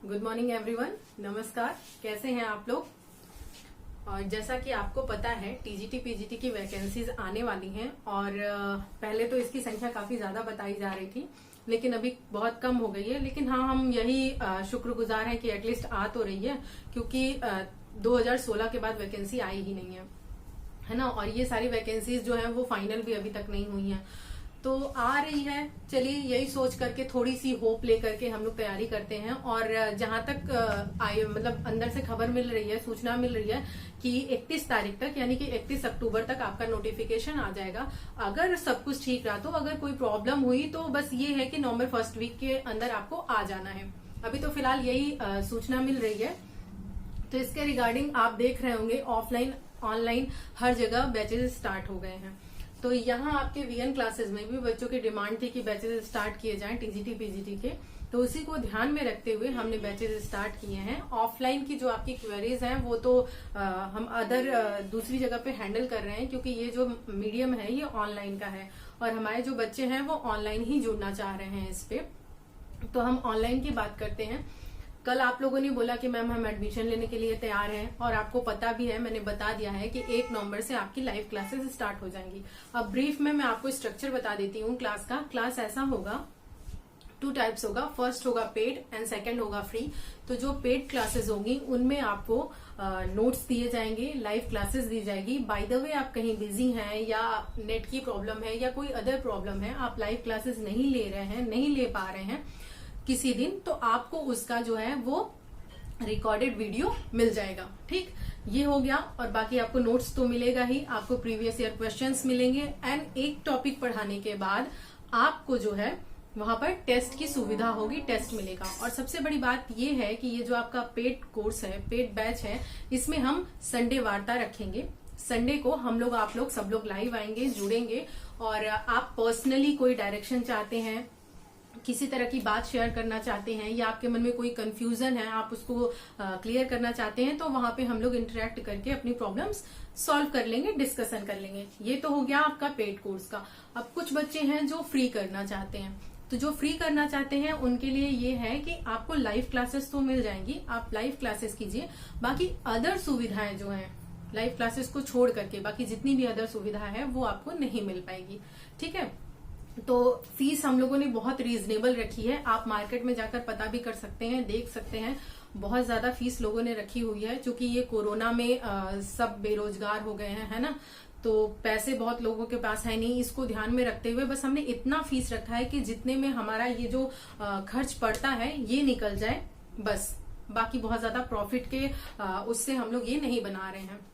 Good morning everyone. नमस्कार, कैसे हैं आप लोग। और जैसा कि आपको पता है टीजीटी पीजीटी की वैकेंसीज आने वाली हैं और पहले तो इसकी संख्या काफी ज्यादा बताई जा रही थी, लेकिन अभी बहुत कम हो गई है। लेकिन हाँ, हम यही शुक्रगुजार हैं कि एटलीस्ट आ तो रही है, क्योंकि 2016 के बाद वैकेंसी आई ही नहीं है ना। और ये सारी वैकेंसीज जो है वो फाइनल भी अभी तक नहीं हुई हैं, तो आ रही है। चलिए यही सोच करके थोड़ी सी होप लेकर के हम लोग तैयारी करते हैं। और जहां तक मतलब अंदर से खबर मिल रही है, सूचना मिल रही है कि 31 तारीख तक यानी कि 31 अक्टूबर तक आपका नोटिफिकेशन आ जाएगा। अगर सब कुछ ठीक रहा तो, अगर कोई प्रॉब्लम हुई तो बस ये है कि नवंबर फर्स्ट वीक के अंदर आपको आ जाना है। अभी तो फिलहाल यही सूचना मिल रही है। तो इसके रिगार्डिंग आप देख रहे होंगे ऑफलाइन ऑनलाइन हर जगह बैचेज स्टार्ट हो गए हैं। तो यहाँ आपके वीएन क्लासेस में भी बच्चों की डिमांड थी कि बैचेज स्टार्ट किए जाएं टीजीटी पीजीटी के, तो उसी को ध्यान में रखते हुए हमने बैचेज स्टार्ट किए हैं। ऑफलाइन की जो आपकी क्वेरीज हैं वो तो हम दूसरी जगह पे हैंडल कर रहे हैं, क्योंकि ये जो मीडियम है ये ऑनलाइन का है और हमारे जो बच्चे हैं वो ऑनलाइन ही जुड़ना चाह रहे हैं इस पे। तो हम ऑनलाइन की बात करते हैं। कल आप लोगों ने बोला कि मैम हम एडमिशन लेने के लिए तैयार हैं, और आपको पता भी है, मैंने बता दिया है कि 1 नवंबर से आपकी लाइव क्लासेस स्टार्ट हो जाएंगी। अब ब्रीफ में मैं आपको स्ट्रक्चर बता देती हूँ क्लास का। क्लास ऐसा होगा, 2 टाइप्स होगा। फर्स्ट होगा पेड एंड सेकंड होगा फ्री। तो जो पेड क्लासेस होंगी उनमें आपको नोट्स दिए जाएंगे, लाइव क्लासेस दी जाएगी। बाय द वे आप कहीं बिजी हैं या नेट की प्रॉब्लम है या कोई अदर प्रॉब्लम है, आप लाइव क्लासेस नहीं ले रहे हैं, नहीं ले पा रहे हैं किसी दिन, तो आपको उसका जो है वो रिकॉर्डेड वीडियो मिल जाएगा। ठीक, ये हो गया। और बाकी आपको नोट्स तो मिलेगा ही, आपको प्रीवियस ईयर क्वेश्चंस मिलेंगे एंड एक टॉपिक पढ़ाने के बाद आपको जो है वहां पर टेस्ट की सुविधा होगी, टेस्ट मिलेगा। और सबसे बड़ी बात ये है कि ये जो आपका पेड कोर्स है, पेड बैच है, इसमें हम संडे वार्ता रखेंगे। संडे को हम लोग, आप लोग सब लोग लाइव आएंगे, जुड़ेंगे। और आप पर्सनली कोई डायरेक्शन चाहते हैं, किसी तरह की बात शेयर करना चाहते हैं, या आपके मन में कोई कंफ्यूजन है आप उसको क्लियर करना चाहते हैं, तो वहां पे हम लोग इंटरेक्ट करके अपनी प्रॉब्लम्स सॉल्व कर लेंगे, डिस्कशन कर लेंगे। ये तो हो गया आपका पेड कोर्स का। अब कुछ बच्चे हैं जो फ्री करना चाहते हैं, तो जो फ्री करना चाहते हैं उनके लिए ये है कि आपको लाइव क्लासेस तो मिल जाएंगी, आप लाइव क्लासेस कीजिए। बाकी अदर सुविधाएं जो है, लाइव क्लासेस को छोड़ करके बाकी जितनी भी अदर सुविधा है वो आपको नहीं मिल पाएगी। ठीक है, तो फीस हम लोगों ने बहुत रीजनेबल रखी है। आप मार्केट में जाकर पता भी कर सकते हैं, देख सकते हैं, बहुत ज्यादा फीस लोगों ने रखी हुई है। क्योंकि ये कोरोना में सब बेरोजगार हो गए हैं, है ना, तो पैसे बहुत लोगों के पास है नहीं। इसको ध्यान में रखते हुए बस हमने इतना फीस रखा है कि जितने में हमारा ये जो खर्च पड़ता है ये निकल जाए बस। बाकी बहुत ज्यादा प्रॉफिट के उससे हम लोग ये नहीं बना रहे हैं।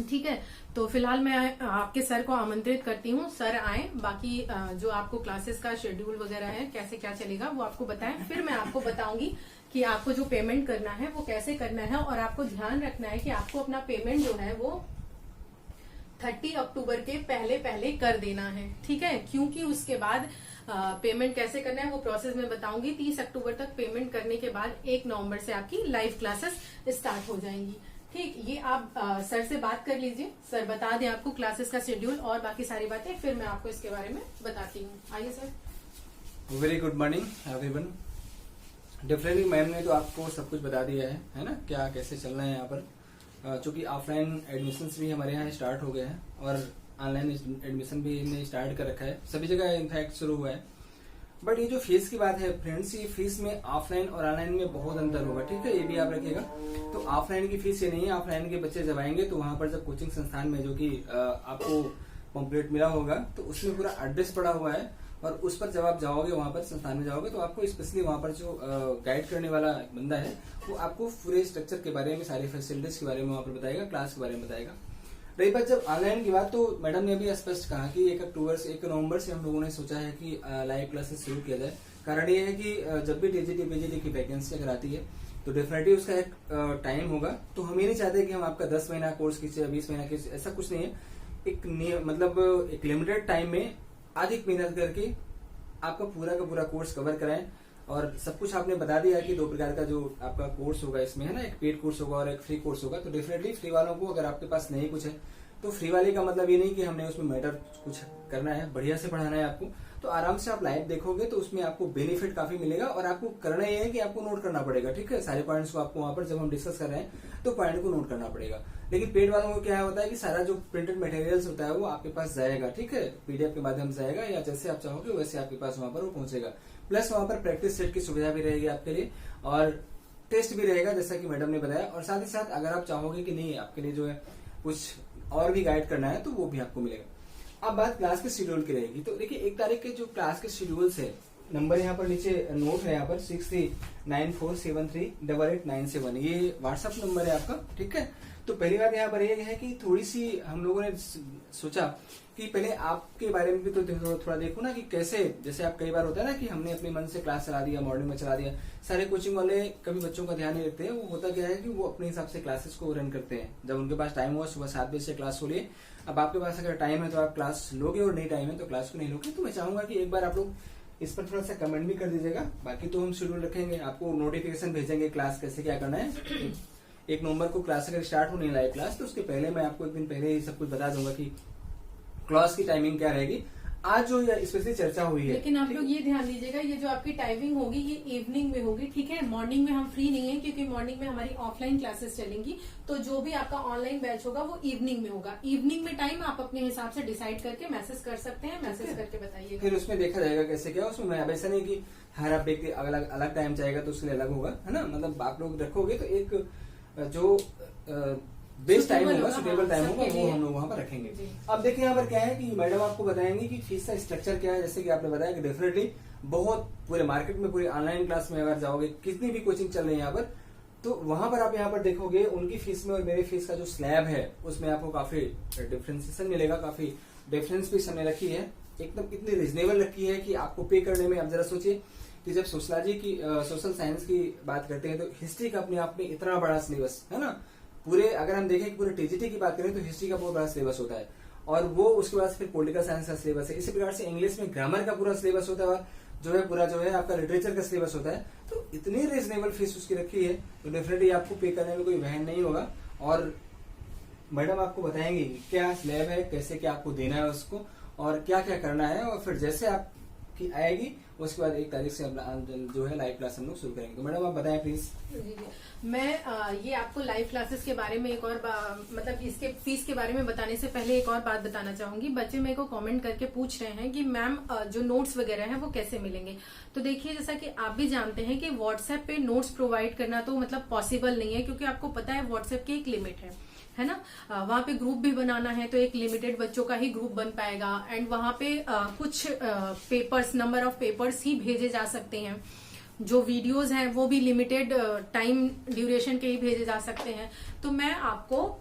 ठीक है, तो फिलहाल मैं आपके सर को आमंत्रित करती हूँ, सर आए। बाकी जो आपको क्लासेस का शेड्यूल वगैरह है, कैसे क्या चलेगा वो आपको बताएं। फिर मैं आपको बताऊंगी कि आपको जो पेमेंट करना है वो कैसे करना है। और आपको ध्यान रखना है कि आपको अपना पेमेंट जो है वो 30 अक्टूबर के पहले पहले कर देना है। ठीक है, क्योंकि उसके बाद पेमेंट कैसे करना है वो प्रोसेस मैं बताऊंगी। 30 अक्टूबर तक पेमेंट करने के बाद 1 नवंबर से आपकी लाइव क्लासेस स्टार्ट हो जाएंगी। ठीक, ये आप सर से बात कर लीजिए, सर बता दें आपको क्लासेस का शेड्यूल और बाकी सारी बातें, फिर मैं आपको इसके बारे में बताती हूँ। आइए sir. Very good morning everyone. Definitely ma'am ने तो आपको सब कुछ बता दिया है ना, क्या कैसे चलना है यहाँ पर। चूंकि ऑफलाइन एडमिशन्स भी हमारे यहाँ स्टार्ट हो गए हैं और ऑनलाइन एडमिशन भी इन्हें स्टार्ट कर रखा है, सभी जगह इनफैक्ट शुरू हुआ है। बट ये जो फीस की बात है फ्रेंड्स, ये फीस में ऑफलाइन और ऑनलाइन में बहुत अंतर होगा। ठीक है, ये भी आप रखिएगा। तो ऑफलाइन की फीस ये नहीं है। ऑफलाइन के बच्चे जब आएंगे तो वहां पर जब कोचिंग संस्थान में जो कि आपको पम्पलेट मिला होगा तो उसमें पूरा एड्रेस पड़ा हुआ है, और उस पर जब आप जाओगे, वहां पर संस्थान में जाओगे, तो आपको स्पेशली वहां पर जो गाइड करने वाला बंदा है वो आपको पूरे स्ट्रक्चर के बारे में, सारी फैसिलिटीज के बारे में वहां पर बताएगा, क्लास के बारे में बताएगा। रही बात जब ऑनलाइन की बात, तो मैडम ने अभी स्पष्ट कहा कि 1 नवंबर से हम लोगों ने सोचा है कि लाइव क्लासेस शुरू किया जाए। कारण ये है कि जब भी टीजीटी पीजीटी की वैकेंसी अगर आती है तो डेफिनेटली उसका एक टाइम होगा। तो हम ये नहीं चाहते कि हम आपका 10 महीना कोर्स खींचे, 20 महीना खींचे, ऐसा कुछ नहीं है। एक लिमिटेड टाइम में अधिक मेहनत करके आपका पूरा का पूरा कोर्स कवर कराएं। और सब कुछ आपने बता दिया कि 2 प्रकार का जो आपका कोर्स होगा इसमें, है ना, एक पेड कोर्स होगा और एक फ्री कोर्स होगा। तो डेफिनेटली फ्री वालों को, अगर आपके पास नहीं कुछ है तो फ्री वाले का मतलब ये नहीं कि हमने उसमें मैटर कुछ करना है, बढ़िया से पढ़ाना है आपको। तो आराम से आप लाइव देखोगे तो उसमें आपको बेनिफिट काफी मिलेगा। और आपको करना ये है कि आपको नोट करना पड़ेगा, ठीक है, सारे पॉइंट्स को आपको वहां पर जब हम डिस्कस कर रहे हैं तो पॉइंट को नोट करना पड़ेगा। लेकिन पेड वालों को क्या होता है कि सारा जो प्रिंटेड मटेरियल्स होता है वो आपके पास जाएगा, ठीक है, पीडीएफ के माध्यम से जाएगा, या जैसे आप चाहोगे वैसे आपके पास वहां पर वो पहुंचेगा। प्लस वहां पर प्रैक्टिस सेट की सुविधा भी रहेगी आपके लिए, और टेस्ट भी रहेगा जैसा कि मैडम ने बताया। और साथ ही साथ अगर आप चाहोगे कि नहीं आपके लिए जो है कुछ और भी गाइड करना है तो वो भी आपको मिलेगा। अब बात क्लास के शेड्यूल की रहेगी, तो देखिए 1 तारीख के जो क्लास के शेड्यूल्स है, नंबर यहाँ पर नीचे नोट है, यहाँ पर 6394738897, ये व्हाट्सएप नंबर है आपका, ठीक है। तो पहली बात यहाँ पर यह है कि थोड़ी सी हम लोगों ने सोचा कि पहले आपके बारे में भी तो थोड़ा देखो ना कि कैसे, जैसे आप कई बार होता है ना कि हमने अपने मन से क्लास चला दिया, मॉर्निंग में चला दिया, सारे कोचिंग वाले कभी बच्चों का ध्यान नहीं रखते हैं। वो होता क्या है कि वो अपने हिसाब से क्लासेस को रन करते हैं, जब उनके पास टाइम हुआ सुबह 7 बजे से क्लास हो लिए। अब आपके पास अगर टाइम है तो आप क्लास लोगे और नहीं टाइम है तो क्लास को नहीं लोगे। तो मैं चाहूंगा कि एक बार आप लोग इस पर थोड़ा सा कमेंट भी कर दीजिएगा। बाकी तो हम शेड्यूल रखेंगे, आपको नोटिफिकेशन भेजेंगे क्लास कैसे क्या करना है। 1 नवंबर को क्लास अगर स्टार्ट होने लाइव क्लास, तो उसके पहले मैं आपको 1 दिन पहले ही सब कुछ बता दूंगा कि क्लास की टाइमिंग क्या रहेगी। आज जो स्पेशली चर्चा हुई है, लेकिन आप लोग ये ध्यान दीजिएगा, ये जो आपकी टाइमिंग होगी ये इवनिंग में होगी, ठीक है। मॉर्निंग में हम फ्री नहीं है क्योंकि मॉर्निंग में हमारी ऑफलाइन क्लासेस चलेंगी। तो जो भी आपका ऑनलाइन बैच होगा वो इवनिंग में होगा। इवनिंग में टाइम आप अपने हिसाब से डिसाइड करके मैसेज कर सकते हैं, मैसेज करके बताइएगा, फिर उसमें देखा जाएगा कैसे क्या। उसमें अब ऐसा नहीं कि हर आप देखते अलग अलग टाइम चाहेगा तो उसके लिए अलग होगा, है ना। मतलब आप लोग रखोगे तो एक जो बेस्ट टाइम होगा, सुटेबल टाइम होगा, वो हम लोग वहां पर रखेंगे। अब देखिए यहाँ पर क्या है कि मैडम आपको बताएंगे कि फीस का स्ट्रक्चर क्या है। जैसे कि आपने बताया कि डेफिनेटली बहुत पूरे मार्केट में, पूरी ऑनलाइन क्लास में अगर जाओगे, कितनी भी कोचिंग चल रही है यहाँ पर, तो वहां पर आप यहाँ पर देखोगे उनकी फीस में और मेरी फीस का जो स्लैब है उसमें आपको काफी डिफरेंशिएशन मिलेगा, काफी डिफरेंस भी सामने रखी है, एकदम इतनी रिजनेबल रखी है कि आपको पे करने में। आप जरा सोचिए कि जब सोशलॉजी की, सोशल साइंस की बात करते हैं तो हिस्ट्री का अपने आप में इतना बड़ा सिलेबस है ना। पूरे अगर हम देखें कि पूरे टीजीटी की बात करें तो हिस्ट्री का बहुत बड़ा सिलेबस होता है, और वो उसके बाद फिर पॉलिटिकल साइंस का सिलेबस है। इसी प्रकार से इंग्लिश में ग्रामर का पूरा सिलेबस होता है, और जो है पूरा जो है आपका लिटरेचर का सिलेबस होता है। तो इतनी रीजनेबल फीस उसकी रखी है तो डेफिनेटली आपको पे करने में कोई वहन नहीं होगा। और मैडम आपको बताएंगे क्या स्लैब है, कैसे क्या आपको देना है उसको, और क्या क्या करना है। और फिर जैसे आपकी आएगी उसके बाद 1 तारीख से जो है लाइव क्लास हम लोग शुरू करेंगे। तो मैडम आप बताएं प्लीज। जी। मैं ये आपको लाइव क्लासेस के बारे में एक और मतलब इसके फीस के बारे में बताने से पहले एक और बात बताना चाहूंगी। बच्चे मेरे को कमेंट करके पूछ रहे हैं कि मैम जो नोट्स वगैरह हैं वो कैसे मिलेंगे। तो देखिए, जैसा कि आप भी जानते हैं कि व्हाट्सएप पे नोट्स प्रोवाइड करना तो मतलब पॉसिबल नहीं है, क्योंकि आपको पता है व्हाट्सएप की एक लिमिट है ना। वहां पे ग्रुप भी बनाना है तो एक लिमिटेड बच्चों का ही ग्रुप बन पाएगा, एंड वहां पे कुछ पेपर्स, नंबर ऑफ पेपर्स ही भेजे जा सकते हैं। जो वीडियोस हैं वो भी लिमिटेड टाइम ड्यूरेशन के ही भेजे जा सकते हैं। तो मैं आपको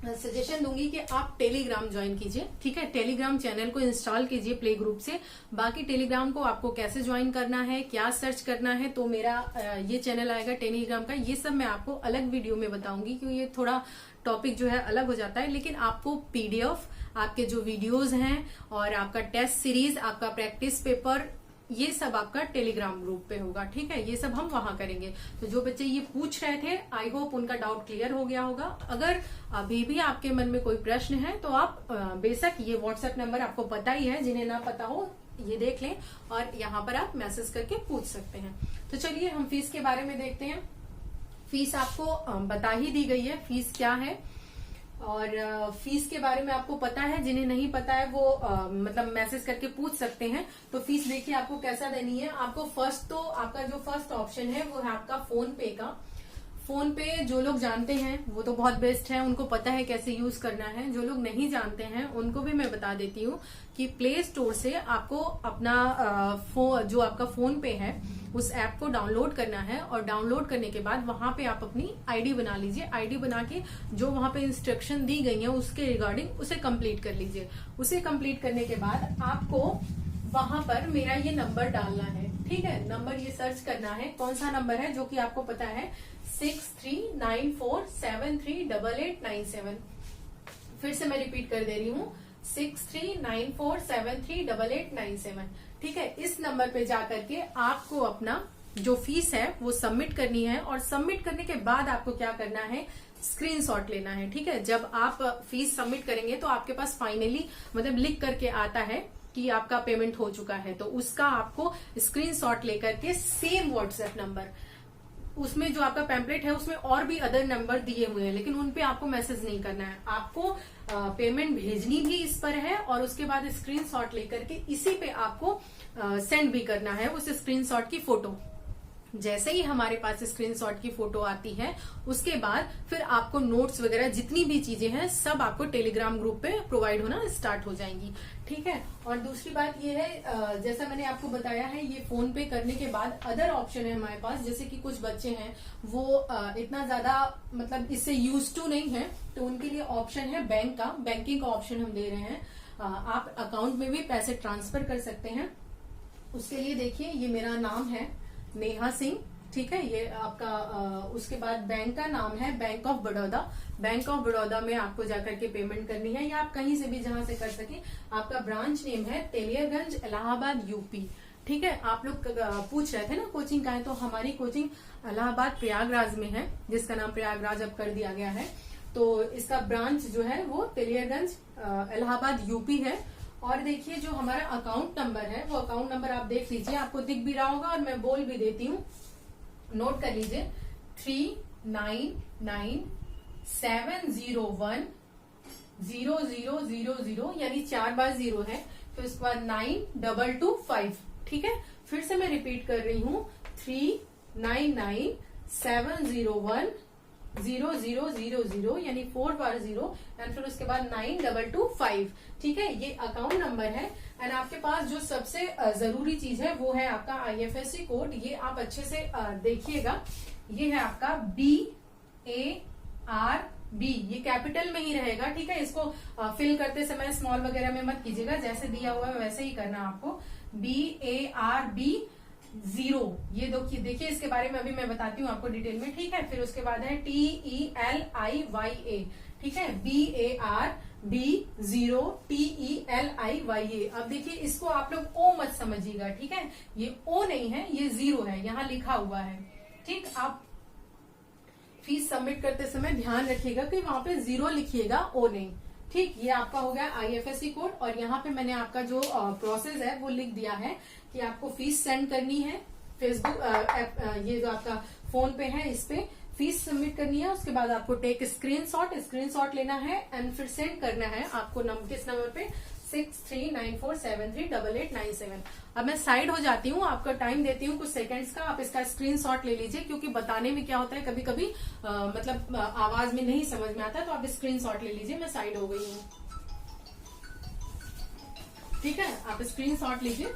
सजेशन दूंगी कि आप टेलीग्राम ज्वाइन कीजिए, ठीक है। टेलीग्राम चैनल को इंस्टॉल कीजिए प्ले ग्रुप से। बाकी टेलीग्राम को आपको कैसे ज्वाइन करना है, क्या सर्च करना है, तो मेरा ये चैनल आएगा टेलीग्राम का, ये सब मैं आपको अलग वीडियो में बताऊंगी, क्योंकि ये थोड़ा टॉपिक जो है अलग हो जाता है। लेकिन आपको पीडीएफ, आपके जो वीडियोज हैं और आपका टेस्ट सीरीज, आपका प्रैक्टिस पेपर, ये सब आपका टेलीग्राम ग्रुप पे होगा, ठीक है। ये सब हम वहां करेंगे। तो जो बच्चे ये पूछ रहे थे, आई होप उनका डाउट क्लियर हो गया होगा। अगर अभी भी आपके मन में कोई प्रश्न है तो आप बेशक, ये व्हाट्सएप नंबर आपको पता ही है, जिन्हें ना पता हो ये देख लें और यहाँ पर आप मैसेज करके पूछ सकते हैं। तो चलिए हम फीस के बारे में देखते हैं। फीस आपको बता ही दी गई है, फीस क्या है, और फीस के बारे में आपको पता है। जिन्हें नहीं पता है वो मतलब मैसेज करके पूछ सकते हैं। तो फीस देखिए आपको कैसा देनी है। आपको फर्स्ट, तो आपका जो फर्स्ट ऑप्शन है वो है आपका फोन पे का। फोन पे जो लोग जानते हैं वो तो बहुत बेस्ट है, उनको पता है कैसे यूज करना है। जो लोग नहीं जानते हैं उनको भी मैं बता देती हूँ कि प्ले स्टोर से आपको अपना जो आपका फोन पे है उस ऐप को डाउनलोड करना है, और डाउनलोड करने के बाद वहां पे आप अपनी आईडी बना लीजिए। आईडी बना के जो वहां पे इंस्ट्रक्शन दी गई है उसके रिगार्डिंग उसे कंप्लीट कर लीजिए। उसे कंप्लीट करने के बाद आपको वहां पर मेरा ये नंबर डालना है, ठीक है। नंबर ये सर्च करना है, कौन सा नंबर है, जो कि आपको पता है 6394738897। फिर से मैं रिपीट कर दे रही हूँ, 6394738897, ठीक है। इस नंबर पे जाकर के आपको अपना जो फीस है वो सबमिट करनी है, और सबमिट करने के बाद आपको क्या करना है, स्क्रीनशॉट लेना है, ठीक है। जब आप फीस सबमिट करेंगे तो आपके पास फाइनली मतलब लिख करके आता है कि आपका पेमेंट हो चुका है, तो उसका आपको स्क्रीनशॉट लेकर के सेम व्हाट्सएप नंबर, उसमें जो आपका पैम्पलेट है उसमें और भी अदर नंबर दिए हुए हैं, लेकिन उन पे आपको मैसेज नहीं करना है, आपको पेमेंट भेजनी भी इस पर है और उसके बाद स्क्रीनशॉट लेकर के इसी पे आपको सेंड भी करना है उस स्क्रीनशॉट की फोटो। जैसे ही हमारे पास स्क्रीनशॉट की फोटो आती है उसके बाद फिर आपको नोट्स वगैरह जितनी भी चीजें हैं सब आपको टेलीग्राम ग्रुप पे प्रोवाइड होना स्टार्ट हो जाएंगी, ठीक है। और दूसरी बात ये है, जैसा मैंने आपको बताया है, ये फोन पे करने के बाद अदर ऑप्शन है हमारे पास, जैसे कि कुछ बच्चे हैं वो इतना ज्यादा मतलब इससे यूज टू नहीं है, तो उनके लिए ऑप्शन है बैंक का, बैंकिंग का ऑप्शन हम दे रहे हैं। आप अकाउंट में भी पैसे ट्रांसफर कर सकते हैं। उसके लिए देखिए, ये मेरा नाम है नेहा सिंह, ठीक है, ये आपका उसके बाद बैंक का नाम है bank of Baroda. Bank of Baroda में आपको जाकर के पेमेंट करनी है, या आप कहीं से भी जहां से कर सके। आपका ब्रांच नेम है तेलियरगंज इलाहाबाद यूपी, ठीक है। आप लोग पूछ रहे थे ना कोचिंग का है, तो हमारी कोचिंग इलाहाबाद प्रयागराज में है, जिसका नाम प्रयागराज अब कर दिया गया है। तो इसका ब्रांच जो है वो तेलियरगंज इलाहाबाद यूपी है। और देखिए, जो हमारा अकाउंट नंबर है वो अकाउंट नंबर आप देख लीजिए, आपको दिख भी रहा होगा और मैं बोल भी देती हूँ, नोट कर लीजिए, 3997010000, यानी 4 बार 0 है, तो इसके बाद 9225, ठीक है। फिर से मैं रिपीट कर रही हूँ, 3997010000, यानी 4 बार 0, एंड फिर उसके बाद 9225, ठीक है। ये अकाउंट नंबर है। एंड आपके पास जो सबसे जरूरी चीज है वो है आपका IFSC कोड। ये आप अच्छे से देखिएगा, ये है आपका BARB, ये कैपिटल में ही रहेगा, ठीक है। इसको फिल करते समय स्मॉल वगैरह में मत कीजिएगा, जैसे दिया हुआ है वैसे ही करना आपको। BARB 0, ये देखिए इसके बारे में अभी मैं बताती हूँ आपको डिटेल में, ठीक है। फिर उसके बाद है TELIYA, ठीक है, BARB 0 TELIYA। अब देखिए, इसको आप लोग O मत समझिएगा, ठीक है, ये O नहीं है, ये 0 है, यहाँ लिखा हुआ है, ठीक। आप फीस सबमिट करते समय ध्यान रखिएगा कि वहां पे 0 लिखिएगा, O नहीं, ठीक। ये आपका हो गया IFSC कोड। और यहाँ पे मैंने आपका जो प्रोसेस है वो लिख दिया है कि आपको फीस सेंड करनी है फेसबुक ये जो आपका फोन पे है इस पे फीस सबमिट करनी है। उसके बाद आपको टेक स्क्रीनशॉट लेना है एंड फिर सेंड करना है आपको किस नंबर पे, 6394738897। अब मैं साइड हो जाती हूँ, आपका टाइम देती हूँ कुछ सेकंड्स का, आप इसका स्क्रीनशॉट ले लीजिए, क्योंकि बताने में क्या होता है कभी कभी मतलब आवाज में नहीं समझ में आता, तो आप स्क्रीनशॉट ले लीजिए। मैं साइड हो गई हूँ, ठीक है, आप स्क्रीनशॉट लीजिए।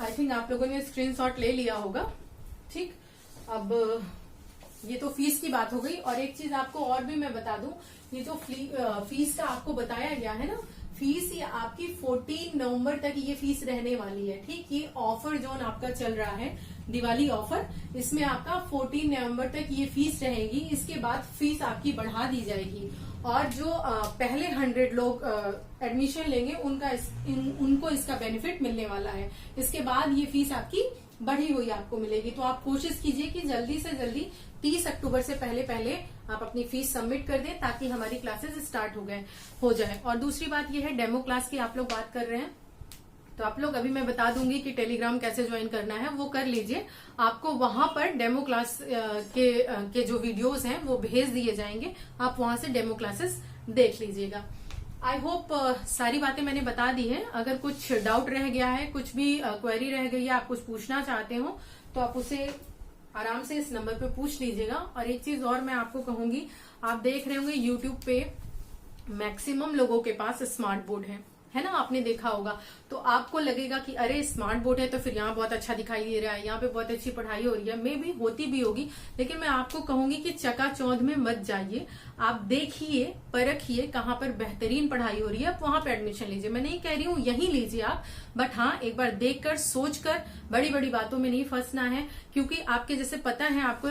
आई थिंक आप लोगों ने स्क्रीनशॉट ले लिया होगा, ठीक। अब ये तो फीस की बात हो गई। और एक चीज आपको और भी मैं बता दूं, ये जो फीस का आपको बताया गया है ना, फीस ये आपकी 14 नवंबर तक ये फीस रहने वाली है, ठीक। ये ऑफर जोन आपका चल रहा है, दिवाली ऑफर, इसमें आपका 14 नवंबर तक ये फीस रहेगी। इसके बाद फीस आपकी बढ़ा दी जाएगी, और जो पहले 100 लोग एडमिशन लेंगे उनको इसका बेनिफिट मिलने वाला है। इसके बाद ये फीस आपकी बढ़ी हुई आपको मिलेगी। तो आप कोशिश कीजिए कि जल्दी से जल्दी 30 अक्टूबर से पहले आप अपनी फीस सबमिट कर दें, ताकि हमारी क्लासेस स्टार्ट हो जाए। और दूसरी बात ये है, डेमो क्लास की आप लोग बात कर रहे हैं, तो आप लोग अभी मैं बता दूंगी कि टेलीग्राम कैसे ज्वाइन करना है, वो कर लीजिए। आपको वहां पर डेमो क्लास के जो वीडियोस हैं वो भेज दिए जाएंगे, आप वहां से डेमो क्लासेस देख लीजिएगा। आई होप सारी बातें मैंने बता दी है। अगर कुछ डाउट रह गया है, कुछ भी क्वेरी रह गई है, आप कुछ पूछना चाहते हो, तो आप उसे आराम से इस नंबर पे पूछ लीजिएगा। और एक चीज और मैं आपको कहूंगी, आप देख रहे होंगे यूट्यूब पे मैक्सिमम लोगों के पास स्मार्ट बोर्ड है ना, आपने देखा होगा। तो आपको लगेगा कि अरे स्मार्ट बोर्ड है तो फिर यहाँ बहुत अच्छा दिखाई दे रहा है, यहाँ पे बहुत अच्छी पढ़ाई हो रही है, मे भी होती भी होगी, लेकिन मैं आपको कहूंगी कि चकाचौंध में मत जाइए। आप देखिए, परखिए कहाँ पर बेहतरीन पढ़ाई हो रही है, आप वहां पे एडमिशन लीजिए। मैं नहीं कह रही हूँ यही लीजिए आप, बट हाँ, एक बार देखकर सोचकर, बड़ी बड़ी बातों में नहीं फंसना है। क्योंकि आपके जैसे पता है, आपको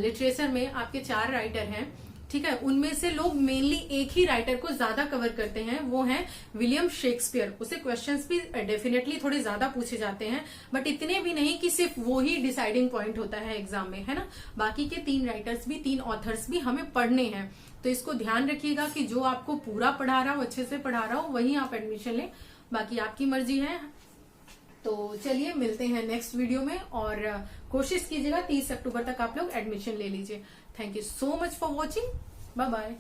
लिटरेचर में आपके 4 राइटर हैं, ठीक है, उनमें से लोग मेनली एक ही राइटर को ज्यादा कवर करते हैं, वो है विलियम शेक्सपियर। उसे क्वेश्चंस भी डेफिनेटली थोड़े ज्यादा पूछे जाते हैं, बट इतने भी नहीं कि सिर्फ वो ही डिसाइडिंग पॉइंट होता है एग्जाम में, है ना। बाकी के 3 राइटर्स भी, 3 ऑथर्स भी हमें पढ़ने हैं। तो इसको ध्यान रखिएगा कि जो आपको पूरा पढ़ा रहा हो, अच्छे से पढ़ा रहा हो, वहीं आप एडमिशन लें, बाकी आपकी मर्जी है। तो चलिए मिलते हैं नेक्स्ट वीडियो में, और कोशिश कीजिएगा 30 अक्टूबर तक आप लोग एडमिशन ले लीजिए। Thank you so much for watching, bye bye.